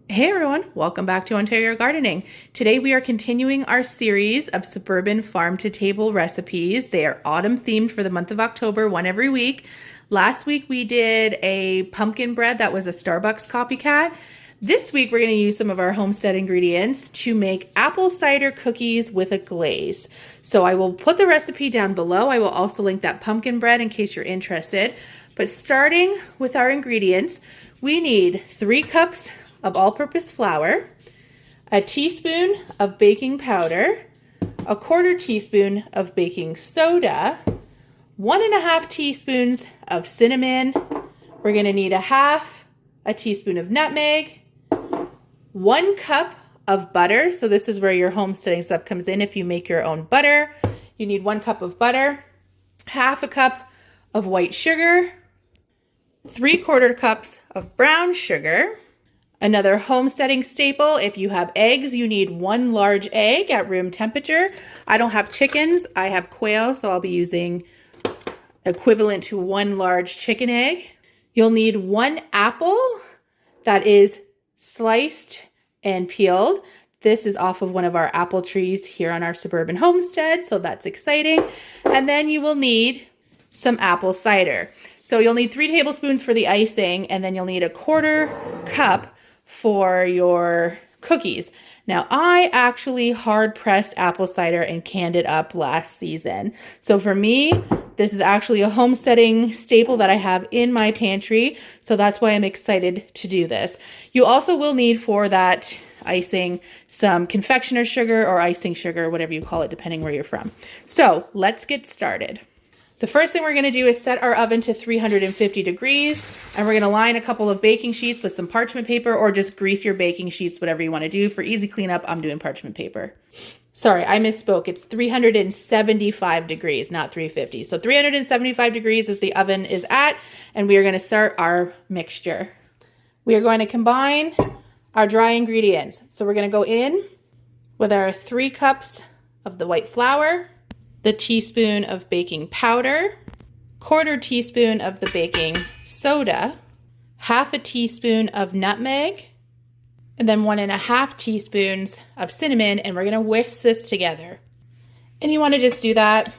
Hey everyone, welcome back to Ontario Gardening. Today we are continuing our series of suburban farm to table recipes. They are autumn themed for the month of October, one every week. Last week we did a pumpkin bread that was a Starbucks copycat. This week we're going to use some of our Homestead ingredients to make apple cider cookies with a glaze. So I will put the recipe down below. I will also link that pumpkin bread in case you're interested. But starting with our ingredients, we need 3 cups of all-purpose flour, a teaspoon of baking powder, a 1/4 teaspoon of baking soda, 1.5 teaspoons of cinnamon. We're going to need 1/2 teaspoon of nutmeg, 1 cup of butter. So this is where your homesteading stuff comes in if you make your own butter. You need 1 cup of butter, 1/2 cup of white sugar, 3/4 cups of brown sugar. Another homesteading staple, if you have eggs, you need 1 large egg at room temperature. I don't have chickens, I have quail, so I'll be using equivalent to 1 large chicken egg. You'll need 1 apple that is sliced and peeled. This is off of one of our apple trees here on our suburban homestead, so that's exciting. And then you will need some apple cider. So you'll need 3 tablespoons for the icing, and then you'll need 1/4 cup for your cookies. Now, I actually hard pressed apple cider and canned it up last season. So for me, this is actually a homesteading staple that I have in my pantry. So that's why I'm excited to do this. You also will need for that icing some confectioner's sugar or icing sugar, whatever you call it, depending where you're from. So let's get started. The first thing we're going to do is set our oven to 350 degrees, and we're going to line a couple of baking sheets with some parchment paper, or just grease your baking sheets, whatever you want to do. For easy cleanup, I'm doing parchment paper. Sorry, I misspoke. It's 375 degrees, not 350. So 375 degrees is the oven is at, and we are going to start our mixture. We are going to combine our dry ingredients. So we're going to go in with our 3 cups of the white flour, the teaspoon of baking powder, 1/4 teaspoon of the baking soda, 1/2 teaspoon of nutmeg, and then 1.5 teaspoons of cinnamon, and we're gonna whisk this together. And you wanna just do that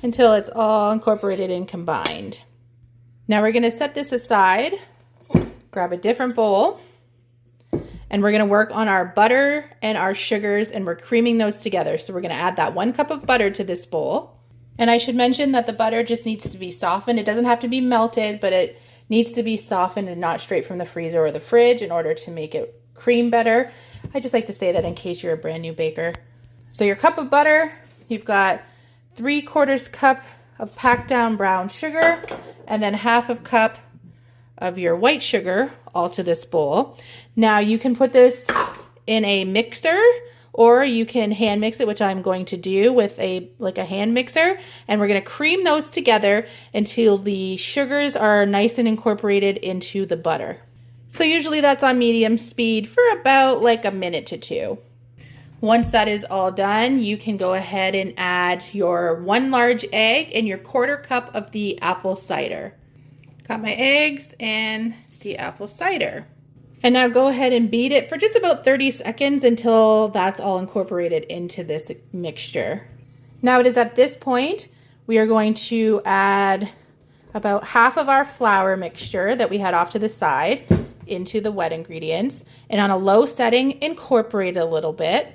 until it's all incorporated and combined. Now we're gonna set this aside, grab a different bowl, and we're going to work on our butter and our sugars, and we're creaming those together. So we're going to add that 1 cup of butter to this bowl. And I should mention that the butter just needs to be softened. It doesn't have to be melted, but it needs to be softened and not straight from the freezer or the fridge in order to make it cream better. I just like to say that in case you're a brand new baker. So your cup of butter, you've got 3/4 cup of packed down brown sugar, and then 1/2 cup of your white sugar all to this bowl. Now you can put this in a mixer, or you can hand mix it, which I'm going to do with a hand mixer, and we're going to cream those together until the sugars are nice and incorporated into the butter. So usually that's on medium speed for about like a minute to 2. Once that is all done, you can go ahead and add your 1 large egg and your 1/4 cup of the apple cider. Got my eggs and the apple cider. And now go ahead and beat it for just about 30 seconds until that's all incorporated into this mixture. Now it is at this point we are going to add about 1/2 of our flour mixture that we had off to the side into the wet ingredients, and on a low setting incorporate it a little bit.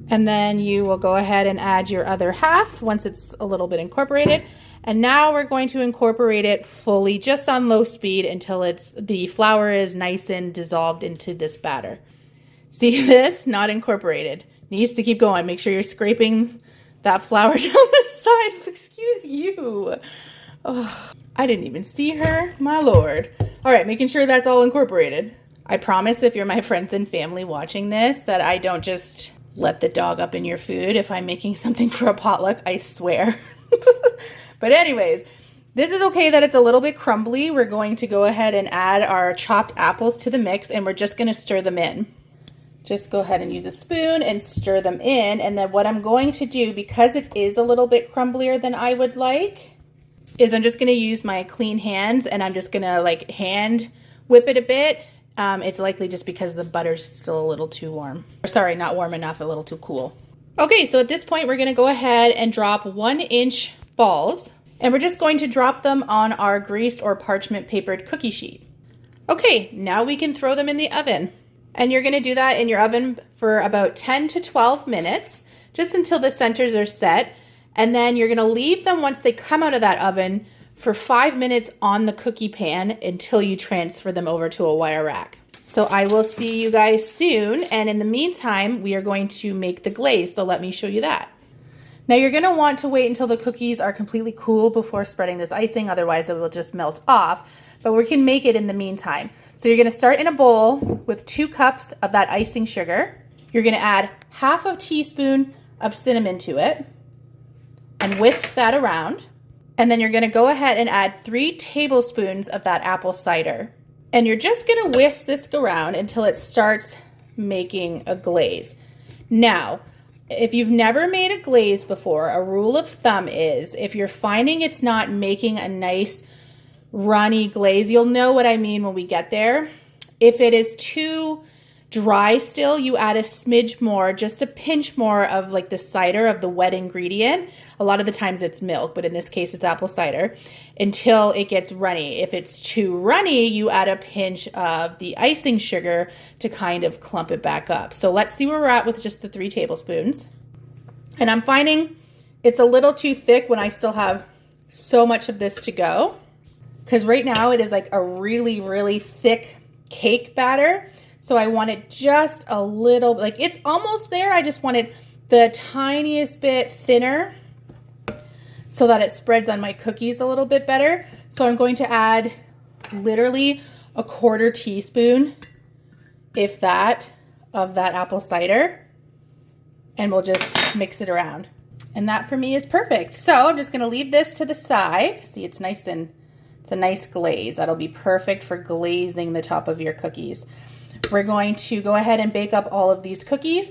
And then you will go ahead and add your other 1/2 once it's a little bit incorporated. And now we're going to incorporate it fully, just on low speed, until the flour is nice and dissolved into this batter. See this? Not incorporated. Needs to keep going. Make sure you're scraping that flour down the side. Excuse you. Oh, I didn't even see her. My Lord. All right, making sure that's all incorporated. I promise if you're my friends and family watching this that I don't just let the dog up in your food if I'm making something for a potluck. I swear. But anyways, this is okay that it's a little bit crumbly. We're going to go ahead and add our chopped apples to the mix, and we're just going to stir them in. Just go ahead and use a spoon and stir them in. And then what I'm going to do, because it is a little bit crumblier than I would like, is I'm just going to use my clean hands, and I'm just going to like hand whip it a bit It's likely just because the butter's still a little too warm. Sorry, not warm enough, a little too cool. Okay, so at this point, we're gonna go ahead and drop 1-inch balls, and we're just going to drop them on our greased or parchment papered cookie sheet. Okay, now we can throw them in the oven. And you're gonna do that in your oven for about 10 to 12 minutes, just until the centers are set. And then you're gonna leave them once they come out of that oven for 5 minutes on the cookie pan until you transfer them over to a wire rack. So I will see you guys soon. And in the meantime, we are going to make the glaze. So let me show you that. Now you're gonna want to wait until the cookies are completely cool before spreading this icing. Otherwise it will just melt off, but we can make it in the meantime. So you're gonna start in a bowl with 2 cups of that icing sugar. You're gonna add half a teaspoon of cinnamon to it and whisk that around. And then you're gonna go ahead and add 3 tablespoons of that apple cider. And you're just gonna whisk this around until it starts making a glaze. Now, if you've never made a glaze before, a rule of thumb is if you're finding it's not making a nice runny glaze, you'll know what I mean when we get there. If it is too dry still, you add a smidge more, just a pinch more of like the cider, of the wet ingredient. A lot of the times it's milk, but in this case it's apple cider, until it gets runny. If it's too runny, you add a pinch of the icing sugar to kind of clump it back up. So let's see where we're at with just the 3 tablespoons. And I'm finding it's a little too thick when I still have so much of this to go, because right now it is like a really, really thick cake batter. So I want it just a little, like it's almost there. I just want it the tiniest bit thinner so that it spreads on my cookies a little bit better. So I'm going to add literally a 1/4 teaspoon, if that, of that apple cider, and we'll just mix it around. And that for me is perfect. So I'm just gonna leave this to the side. See, it's nice and, it's a nice glaze. That'll be perfect for glazing the top of your cookies. We're going to go ahead and bake up all of these cookies,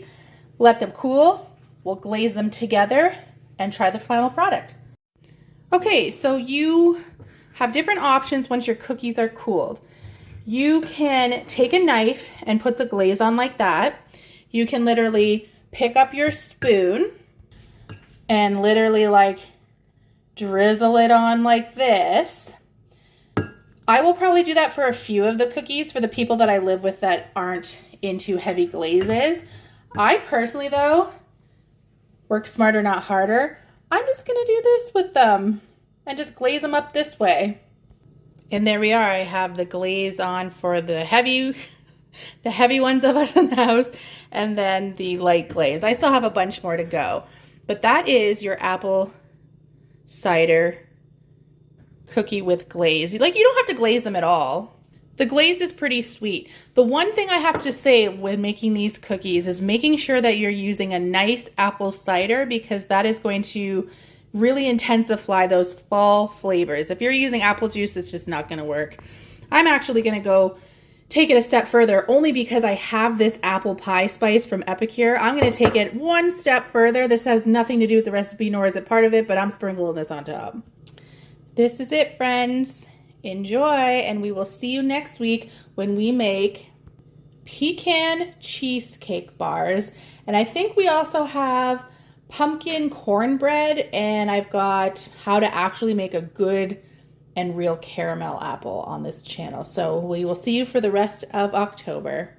let them cool, we'll glaze them together, and try the final product. Okay, so you have different options once your cookies are cooled. You can take a knife and put the glaze on like that. You can literally pick up your spoon and literally like drizzle it on like this. I will probably do that for a few of the cookies for the people that I live with that aren't into heavy glazes. I personally, though, work smarter, not harder. I'm just gonna do this with them and just glaze them up this way. And there we are. I have the glaze on for the heavy ones of us in the house, and then the light glaze. I still have a bunch more to go, but that is your apple cider cookie with glaze. Like, you don't have to glaze them at all. The glaze is pretty sweet. The one thing I have to say when making these cookies is making sure that you're using a nice apple cider, because that is going to really intensify those fall flavors. If you're using apple juice, it's just not gonna work. I'm actually gonna go take it a step further, only because I have this apple pie spice from Epicure. I'm gonna take it one step further. This has nothing to do with the recipe, nor is it part of it, but I'm sprinkling this on top. This is it, friends. Enjoy, and we will see you next week when we make pecan cheesecake bars. And I think we also have pumpkin cornbread, and I've got how to actually make a good and real caramel apple on this channel. So we will see you for the rest of October.